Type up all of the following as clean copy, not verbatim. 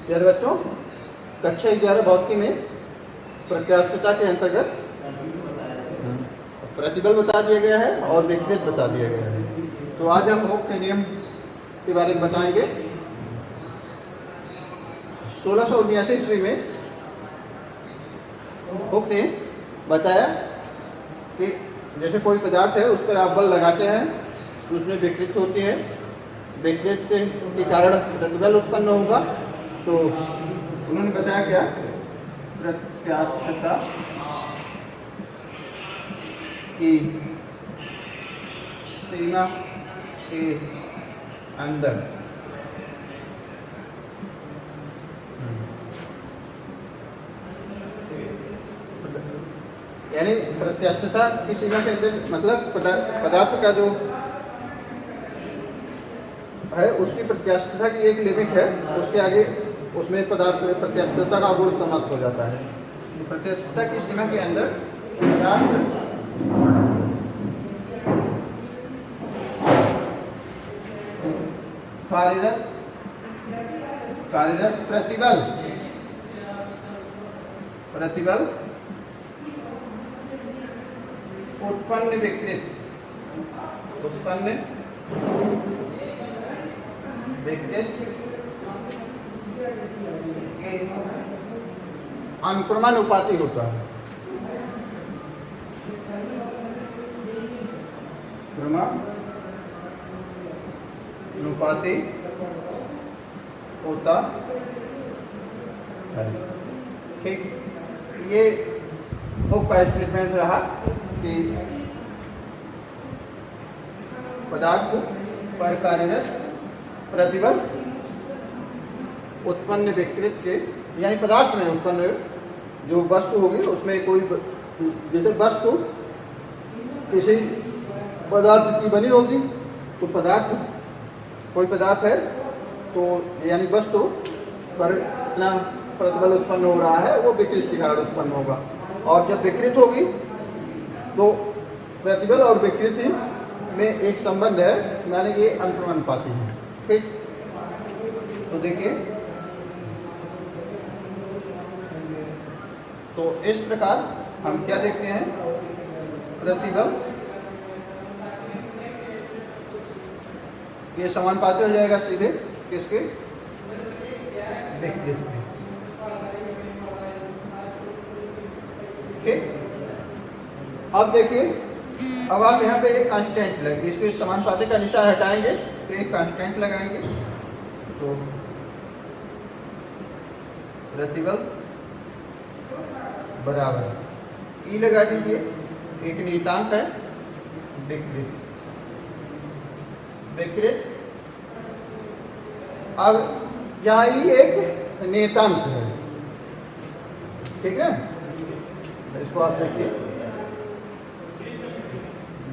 प्यारे बच्चों, कक्षा 11 भौतिकी में प्रत्यास्थता के अंतर्गत प्रतिबल बता दिया गया है और विकृत बता दिया गया है। तो आज हम हुक के नियम के बारे में बताएंगे। 1679 ईस्वी में हुक ने बताया कि जैसे कोई पदार्थ है उस पर आप बल लगाते हैं तो उसमें विकृत होती है, विकृत के कारण प्रतिबल उत्पन्न होगा। तो उन्होंने बताया क्या, प्रत्यास्थता की सीमा के अंदर यानी प्रत्यास्थता की सीमा के अंदर मतलब पदार्थ का जो है उसकी प्रत्यास्थता की एक लिमिट है, उसके आगे उसमें पदार्थ में प्रत्यास्थता का गुण समाप्त हो जाता है। प्रत्यास्थता की सीमा के अंदर कार्यरत प्रतिबल उत्पन्न विकृत के अनुक्रमानुपाती होता है। अनुपाती होता है। ठीक, ये हुक का स्टेटमेंट रहा कि पदार्थ पर कार्यरत प्रतिबल उत्पन्न विकृत के यानी पदार्थ में उत्पन्न जो वस्तु होगी उसमें कोई जैसे वस्तु किसी पदार्थ की बनी होगी तो पदार्थ कोई पदार्थ है तो यानी वस्तु पर इतना प्रतिबल उत्पन्न हो रहा है वो विकृत के कारण उत्पन्न होगा। और जब विकृत होगी तो प्रतिबल और विकृति में एक संबंध है, माने ये अनुक्रमानुपाती है। ठीक, तो देखिए, तो इस प्रकार हम क्या देखते हैं, प्रतिबल ये समानुपाती हो जाएगा सीधे किसके, विकृत के। ठीक, अब देखिए, अब आप यहाँ पे एक कांस्टेंट लगेंगे, इसके समानुपाती का निशान हटाएंगे तो एक कांस्टेंट लगाएंगे तो प्रतिबल बराबर ई लगा दीजिए, एक नियतांक है विकृत। अब यहाँ ई एक नियतांक है, ठीक है, इसको आप देखिए,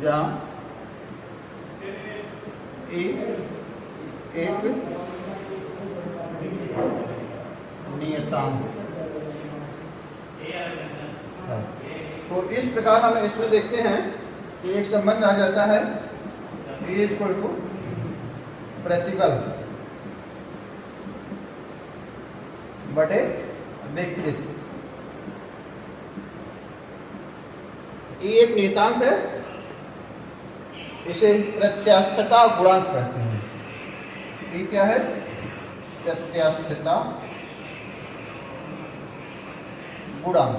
जहाँ ई एक नियतांक। तो इस प्रकार हम इसमें देखते हैं कि एक संबंध आ जाता है E = प्रतिबल बटे विकृत। E एक नियतांक है, इसे प्रत्यास्थता गुणांक कहते हैं। E क्या है, प्रत्यास्थता गुणांक।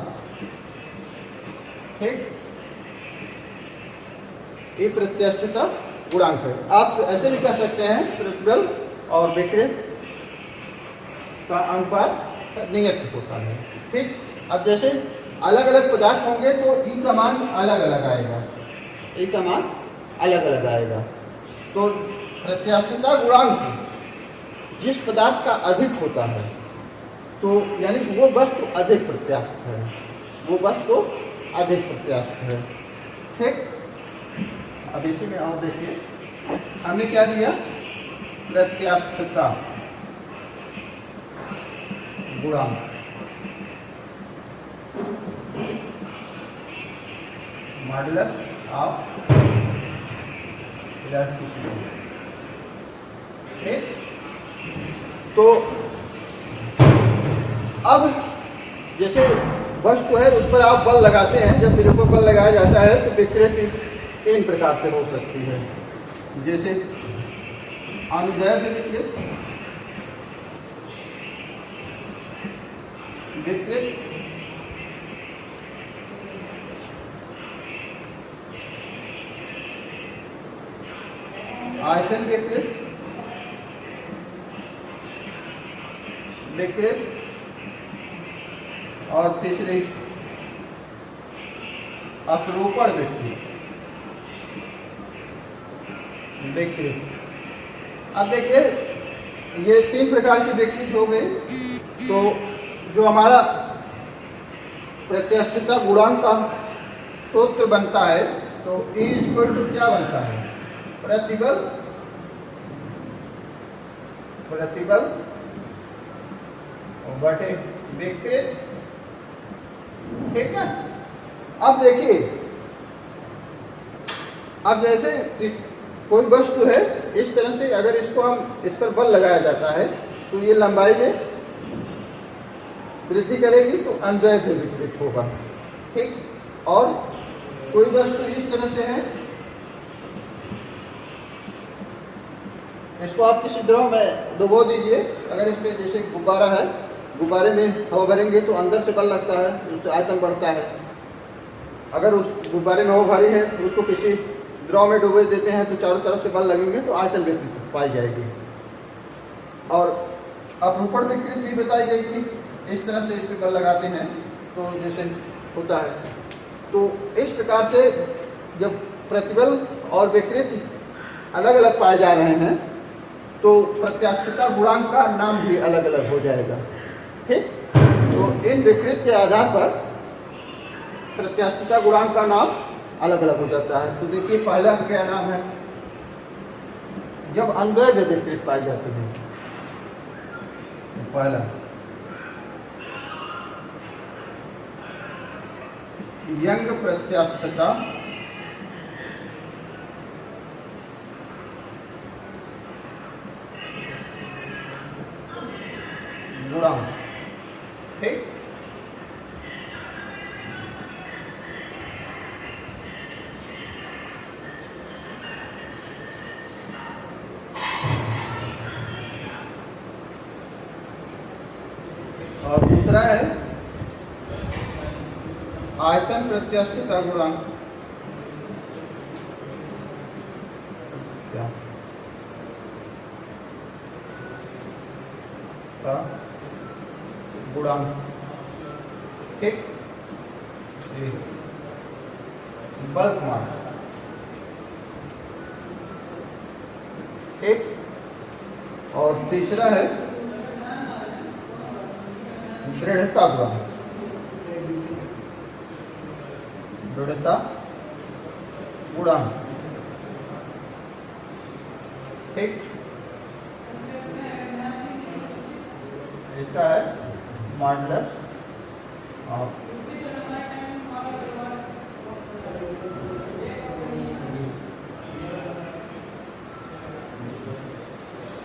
ठीक, ये प्रत्यास्थता गुणांक है। आप ऐसे भी कह सकते हैं प्रतिबल और विकृत का अनुपात नियत होता है। ठीक, अब जैसे अलग अलग पदार्थ होंगे तो ई का मान अलग अलग आएगा, ई का मान अलग अलग आएगा। तो प्रत्यास्थता गुणांक जिस पदार्थ का अधिक होता है तो यानी वो वस्तु अधिक प्रत्यास्थ है, वो वस्तु अधिक प्रत्यास्थ है। ठीक, अब इसी में और देखिए, हमने क्या दिया, प्रत्यास्थता गुणांक। Modulus of elasticity. ठीक, तो अब जैसे वस्तु है उस पर आप बल लगाते हैं, जब मेरे ऊपर बल लगाया जाता है तो विकृति 3 प्रकार से हो सकती है। जैसे अनुदैर्ध्य विकृत, विकृत, आयतन विकृत, विकृत और तीसरी अपरूपण विकृत, विकृत। अब देखिए ये 3 प्रकार की विकृत हो गई। तो जो हमारा प्रत्यास्थता गुणांक का सूत्र बनता है तो E = क्या बनता है? प्रतिबल, प्रतिबल बटे विकृत, ठीक है। अब देखिए, अब जैसे इस कोई वस्तु है, इस तरह से अगर इसको हम इस पर बल लगाया जाता है तो ये लंबाई में वृद्धि करेगी तो अनुदैर्ध्य विकृत होगा, ठीक। और कोई वस्तु इस तरह से है, इसको आप किसी द्रव में डुबो दीजिए। अगर इस पे जैसे गुब्बारा है, गुब्बारे में हवा भरेंगे तो अंदर से बल लगता है, उससे आयतन बढ़ता है। अगर उस गुब्बारे में हवा भरी है तो उसको किसी द्रव में डुबो देते हैं तो चारों तरफ से बल लगेंगे तो आयतन विकृत पाई जाएगी। और अपरूपण विकृत भी बताई गई थी, इस तरह से इस पर बल लगाते हैं तो जैसे होता है। तो इस प्रकार से जब प्रतिबल और विकृत अलग अलग पाए जा रहे हैं तो प्रत्यास्थता गुणांक का नाम भी अलग अलग हो जाएगा, ठीक। तो इन विकृत के आधार पर प्रत्यास्थता गुणांक का नाम अलग अलग हो जाता है। तो देखिए पहला क्या नाम है, जब अनुदैर्ध्य विकृत पाई जाती है। पहला यंग प्रत्यास्थता गुणांक, ठीक। और दूसरा है आयतन प्रत्यास्थता गुणांक, क्या गुणांक, ठीक। बल्क मान, ठीक। और तीसरा है दृढ़ता गुणांक, दृढ़ता गुणांक, ठीक। इसका है मॉडुलस ऑफ,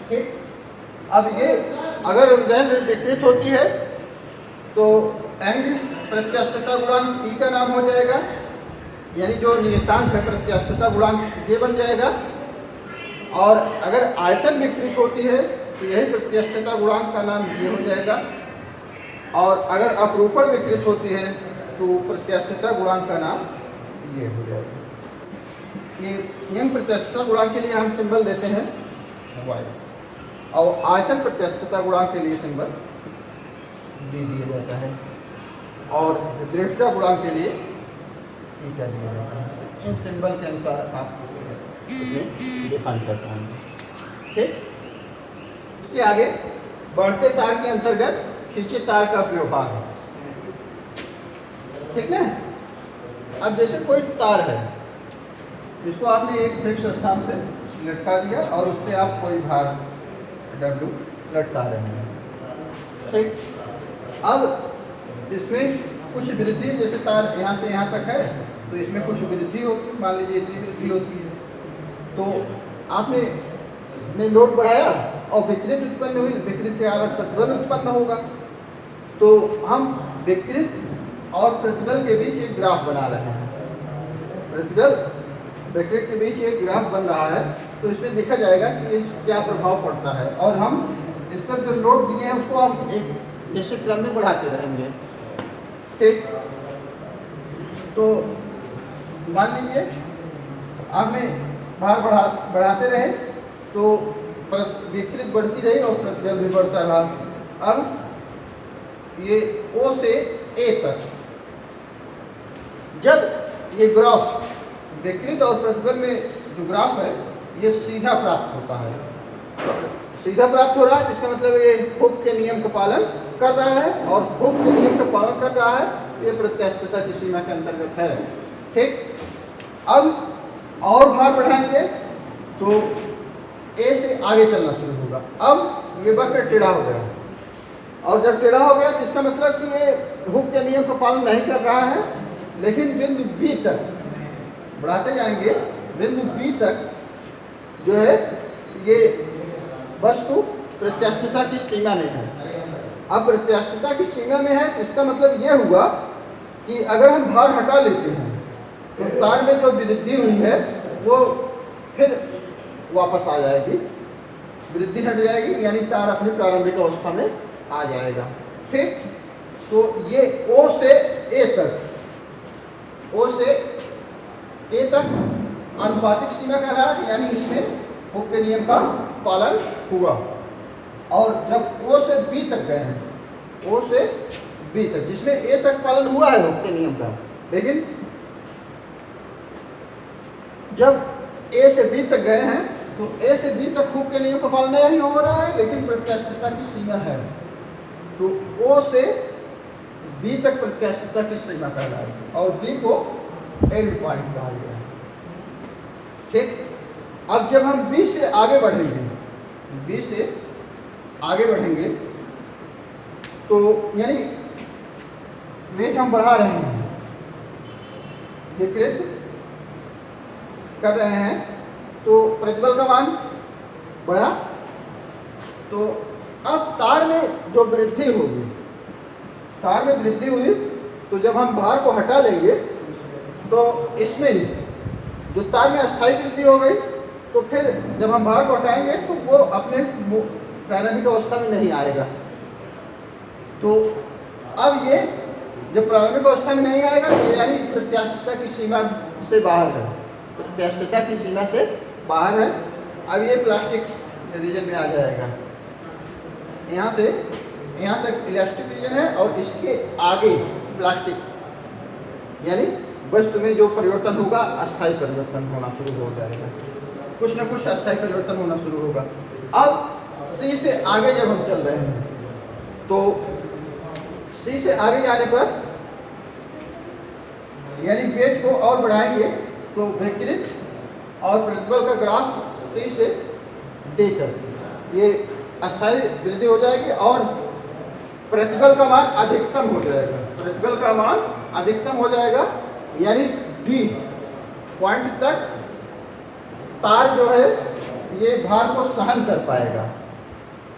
ठीक। अब ये अगर अनुदैर्ध्य विकृत होती है तो एंग प्रत्यास्थता गुणांक ई का नाम हो जाएगा, यानी जो नियतांक है प्रत्यास्थता गुणांक ये बन जाएगा। और अगर आयतन विकृत होती है तो यही प्रत्यास्थता गुणांक का नाम ये हो जाएगा। और अगर अपरूपण विकृत होती है तो प्रत्यास्थता गुणांक का नाम ये हो जाएगा। ये यंग प्रत्यास्थता गुणांक के लिए हम सिंबल देते हैं वाई, और आयतन प्रत्यास्थता गुणांक के लिए सिंबल डी दिया जाता है, और दृढ़ता गुणांक के लिए ई का दिया जाता है। इन सिंबल के अनुसार आप डिफाइन करता है, ठीक। इसके आगे बढ़ते तार के अंतर्गत खींचे तार का व्यवहार है, ठीक है। अब जैसे कोई तार है, इसको आपने एक फिक्स स्थान से लटका दिया और उस पर आप कोई भार W लटका रहे हैं, ठीक। अब इसमें कुछ वृद्धि, जैसे तार यहाँ से यहाँ तक है तो इसमें कुछ वृद्धि होती, मान लीजिए इतनी वृद्धि होती है, तो आपने लोड बढ़ाया और विकृत उत्पन्न हुई, विकृत के कारण प्रतिबल उत्पन्न होगा। तो हम विकृत और प्रतिबल के बीच एक ग्राफ बना रहे हैं। प्रतिबल विकृत के बीच एक ग्राफ बन रहा है, तो इसमें देखा जाएगा कि ये क्या प्रभाव पड़ता है, और हम इस पर जो नोट दिए हैं उसको हम एक निश्चित क्रम में बढ़ाते रहेंगे। ठीक, तो मान लीजिए आपने भार बढ़ाते रहे तो विकृत बढ़ती रही और प्रतिबल भी बढ़ता रहा। अब ये O से A तक जब ये ग्राफ विकृत और प्रतिबल में जो ग्राफ है ये सीधा प्राप्त होता है, सीधा प्राप्त हो रहा है, जिसका मतलब ये हुक के नियम का पालन कर रहा है, और हुक के नियम का पालन कर रहा है, ये प्रत्यास्थता की सीमा के अंतर्गत है। ठीक, अब और भार बढ़ाएंगे तो A से आगे चलना शुरू होगा। अब ये वक्र टेढ़ा हो गया, और जब टेढ़ा हो गया तो इसका मतलब कि ये हुक के नियम का पालन नहीं कर रहा है, लेकिन बिंदु B तक बढ़ाते जाएंगे। बिंदु B तक जो है ये वस्तु प्रत्यास्थता की सीमा में है। अब प्रत्यास्थता की सीमा में है तो इसका मतलब ये हुआ कि अगर हम भार हटा लेते हैं तो तार में जो वृद्धि हुई है वो फिर वापस आ जाएगी, वृद्धि हट जाएगी, यानी तार अपनी प्रारंभिक अवस्था में आ जाएगा। ठीक, तो ये O से A तक, O से A तक आनुपातिक सीमा कहला है, यानी इसमें हुक के नियम का पालन हुआ। और जब O से B तक गए हैं, O से B तक, जिसमें A तक पालन हुआ है हुक के नियम का, लेकिन जब A से B तक गए हैं तो A से B तक हुक के नियम का पालन नहीं हो रहा है, लेकिन प्रत्यास्थता की सीमा है, तो O से B तक प्रत्यास्थता की सीमा कहलाएगी, और B को एंड पॉइंट कहा गया है। ठीक, अब जब हम B से आगे बढ़ेंगे, B से आगे बढ़ेंगे तो यानी वेट हम बढ़ा रहे हैं, विकृत कर रहे हैं, तो प्रतिबल का मान बढ़ा, तो अब तार में जो वृद्धि होगी, तार में वृद्धि हुई, तो जब हम भार को हटा लेंगे तो इसमें जो तार में अस्थायी वृद्धि हो गई, तो फिर जब हम भार को हटाएंगे तो वो अपने प्रारंभिक अवस्था में नहीं आएगा। तो अब ये जब प्रारंभिक अवस्था में नहीं आएगा तो यानी प्रत्यास्थता की सीमा से बाहर है, प्रत्यास्थता की सीमा से बाहर है। अब ये प्लास्टिक रीजन में आ जाएगा, यहाँ से यहाँ तक इलास्टिक रीजन है, और इसके आगे प्लास्टिक, यानी वस्तु में जो परिवर्तन होगा अस्थायी परिवर्तन होना शुरू हो जाएगा, कुछ न कुछ अस्थायी परिवर्तन होना शुरू होगा। अब C से आगे जब हम चल रहे हैं तो C से आगे जाने पर यानी वेट को और बढ़ाएंगे तो विकृत और प्रतिबल का ग्राफ C से D तक ये अस्थायी वृद्धि हो जाएगी, और प्रतिबल का मान अधिकतम हो जाएगा, प्रतिबल का मान अधिकतम हो जाएगा, यानी D पॉइंट तक तार जो है ये भार को सहन कर पाएगा,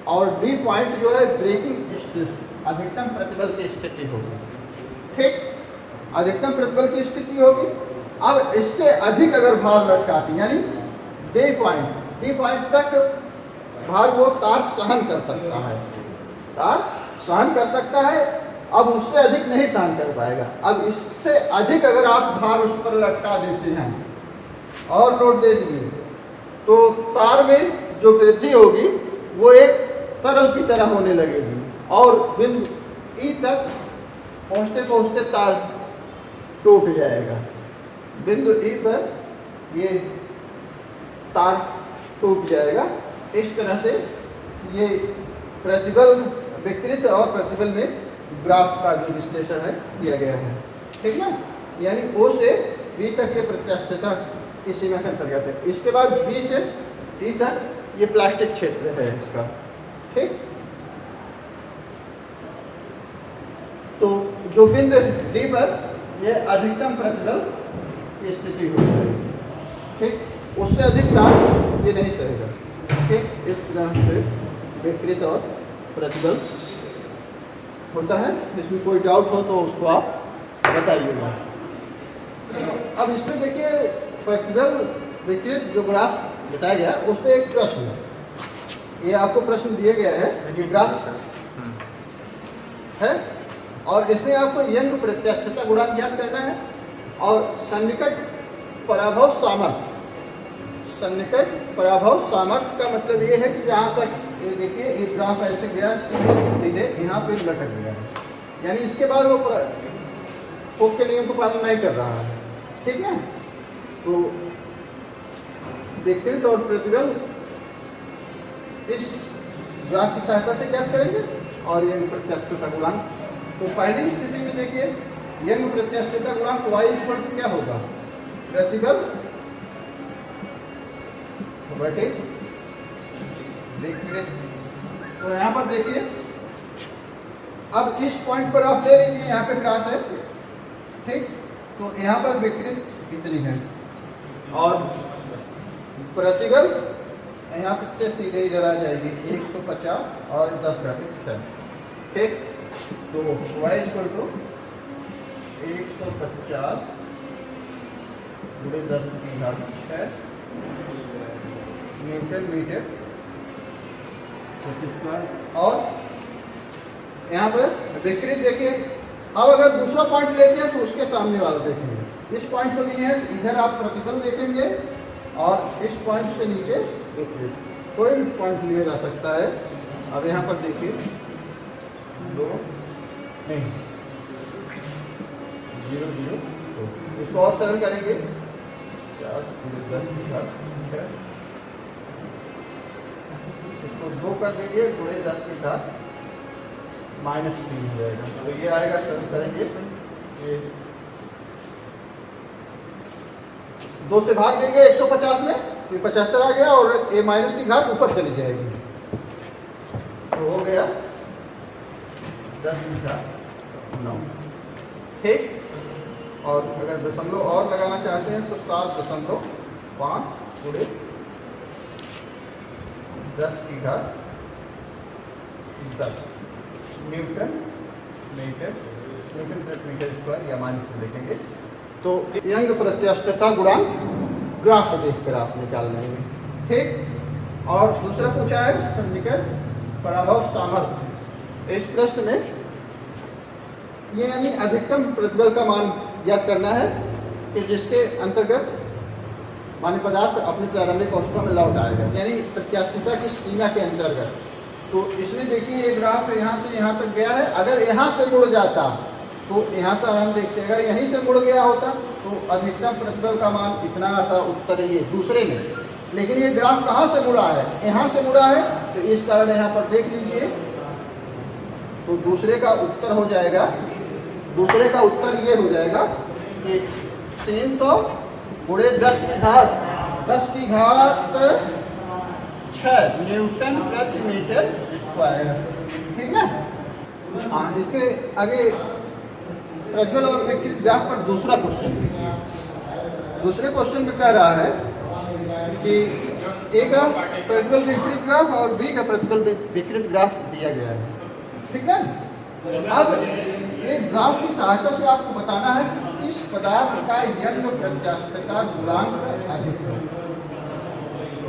और D पॉइंट जो है ब्रेकिंग स्ट्रेस, अधिकतम प्रतिबल की स्थिति होगी। ठीक, अधिकतम प्रतिबल की स्थिति होगी। अब इससे अधिक अगर भार लटकाती, यानी D पॉइंट तक भार वो तार सहन कर सकता है, तार सहन कर सकता है, अब उससे अधिक नहीं सहन कर पाएगा। अब इससे अधिक अगर आप भार उस पर लटका देते हैं और लोड दे दिए तो तार में जो वृद्धि होगी वो एक तरल की तरह होने लगेगी, और बिंदु E तक पहुँचते पहुँचते तार टूट जाएगा। बिंदु E पर ये तार टूट जाएगा। इस तरह से ये प्रतिबल विकृत और प्रतिबल में ग्राफ का जो विश्लेषण है किया गया है। ठीक ना, यानी O से B तक के प्रत्यास्थता की सीमा के अंतर्गत है। इसके बाद B से E तक ये प्लास्टिक क्षेत्र है इसका। ठीक, तो जो बिंदु D पर ये अधिकतम प्रतिबल की स्थिति हो जाएगी। ठीक, उससे अधिक तार ये नहीं सहेगा। ठीक, इस तरह से विकृत और प्रतिबल होता है। इसमें कोई डाउट हो तो उसको आप बताइएगा। अब इसमें देखिए प्रतिबल विकृत जो ग्राफ बताया गया उस पर एक प्रश्न है, ये आपको प्रश्न दिया गया है, ये ग्राफ है और इसमें आपको यंग प्रत्यास्थता गुणांक ज्ञात करना है और सन्निकट पराभव सामर्थ्य। सन्निकट पराभव सामर्थ्य का मतलब ये है कि जहाँ तक ये देखिए एक ग्राफ ऐसे गया सीधे यहाँ पे लटक गया है, यानी इसके बाद वो फोक के नियम को पालन नहीं कर रहा है, ठीक है। तो विकृत और प्रतिबल इस ग्राफ की सहायता से ज्ञात करेंगे और यंग प्रत्यास्थता गुणांक। तो पहली स्थिति में देखिए यंग प्रत्यास्थता गुणांक y इक्वल टू क्या होगा, प्रतिबल बटे विकृत। तो यहाँ पर देखिए अब इस पॉइंट पर आप ले लीजिए, यहाँ पे क्रॉस है, ठीक। तो यहाँ पर विकृत कितनी है और प्रतिबल यहाँ से सीधे इधर आ जाएगी 150 और 10 घाटे, ठीक। तो y इक्वल टू 150 गुणे 10 की घात 6 न्यूटन मीटर और यहाँ पर विकृत देखिए। अब अगर दूसरा पॉइंट लेते हैं तो उसके सामने वाला देखेंगे, इस पॉइंट को लिए है इधर आप प्रतिबल देखेंगे और इस पॉइंट से नीचे विकृत, कोई भी पॉइंट लिया जा सकता है। अब यहाँ पर देखिए 2 नहीं 0 0 2, इसको और सरल करेंगे 4 10 इसको 2 कर देंगे गुणे 10 के साथ -3 हो जाएगा। तो ये आएगा, सरल करेंगे ये 2 से भाग देंगे 150 में, ये 75 आ गया और ये माइनस की घात ऊपर चली जाएगी, तो हो गया 10 की घात 9, ठीक। और अगर दशमलव और लगाना चाहते हैं तो 7.5 गुणे 10 की घात 10 न्यूटन मीटर, न्यूटन प्रति मीटर स्क्वायर या माइनस देखेंगे। तो यंग प्रत्यास्थता गुणांक ग्राफ देखकर आप निकालना है, ठीक। और दूसरा पूछा है सन्निकट पराभव सामर्थ्य। इस प्रश्न में ये यानी अधिकतम प्रतिबल का मान ज्ञात करना है कि जिसके अंतर्गत मान्य पदार्थ अपनी प्रारंभिक अवस्था में लौट आएगा, यानी प्रत्यास्थता की सीमा के अंतर्गत। तो इसमें देखिए ये ग्राफ यहाँ से यहाँ तक गया है, अगर यहाँ से मुड़ जाता तो यहाँ का हम देखते हैं, अगर यहीं से मुड़ गया होता तो अधिकतम प्रतिबल का मान इतना आता, उत्तर ये दूसरे में। लेकिन ये ग्राफ कहाँ से मुड़ा है, यहाँ से मुड़ा है, तो इस कारण यहाँ पर देख लीजिए तो दूसरे का उत्तर हो जाएगा, दूसरे का उत्तर ये हो जाएगा कि 300 गुणे 10 की घात 6 न्यूटन प्रति मीटर स्क्वायर, ठीक है। हाँ, इसके आगे प्रतिबल और विकृत ग्राफ पर दूसरा क्वेश्चन देखिए। दूसरे क्वेश्चन में कह रहा है कि ए का प्रतिबल विकृत ग्राफ और बी का प्रतिबल विकृत ग्राफ दिया गया है, ठीक है। अब एक ग्राफ की सहायता से आपको बताना है कि इस पदार्थ का यंग प्रत्यास्थता गुणांक अधिक है,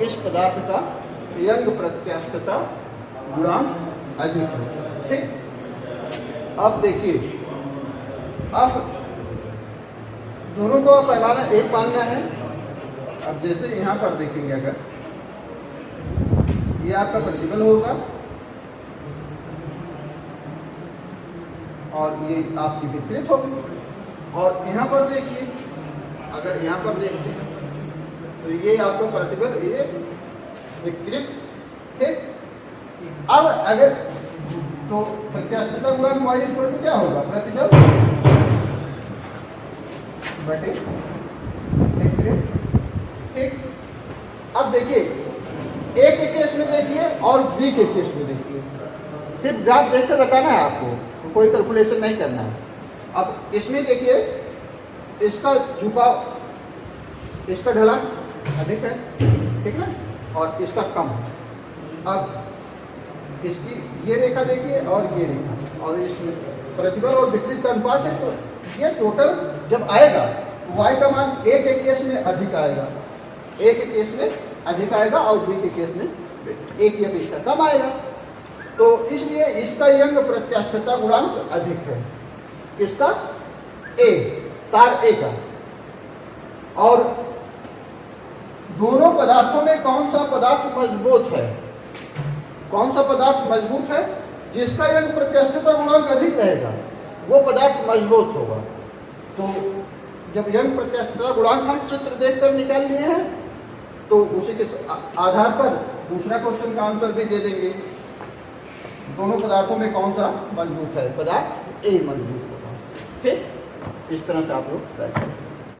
इस पदार्थ का यंग प्रत्यास्थता गुणांक अधिक है, ठीक। अब देखिए, अब दोनों को पैमाना एक मानना है। अब जैसे यहाँ पर देखेंगे, अगर ये आपका प्रतिबल होगा और ये आपकी विकृत होगी, और यहाँ पर देखिए, अगर यहाँ पर देखते हैं तो ये आपका प्रतिबल, ये विकृत, ठीक। अब अगर तो प्रत्यास्थता गुणांक y इक्वल टू क्या होगा, प्रतिबल बटे विकृत, ठीक। अब देखिए ए के केस में देखिए और बी के केस में देखिए, सिर्फ ग्राफ देखकर बताना है आपको, तो कोई कैलकुलेशन नहीं करना है। अब इसमें देखिए इसका झुकाव, इसका ढलान अधिक है, ठीक है, और इसका कम है। अब इसकी ये रेखा देखिए और ये रेखा, और इस प्रतिबल और विकृत का अनुपात है, तो ये टोटल जब आएगा तो y का मान A के केस में अधिक आएगा, A के केस में अधिक आएगा और B के केस में A की अपेक्षा कम आएगा। तो इसलिए इसका यंग प्रत्यास्थता गुणांक अधिक है, किसका? A, तार A का। और दोनों पदार्थों में कौन सा पदार्थ मजबूत है? कौन सा पदार्थ मजबूत है? जिसका यंग प्रत्यास्थता गुणांक अधिक रहेगा वो पदार्थ मजबूत होगा। तो जब यंग प्रत्यास्थता गुणांक हम चित्र देखकर निकाल लिए हैं तो उसी के आधार पर दूसरा क्वेश्चन का आंसर भी दे देंगे। दोनों पदार्थों में कौन सा मजबूत है? पदार्थ ए मजबूत होगा। ठीक, इस तरह से आप लोग ट्राई करें।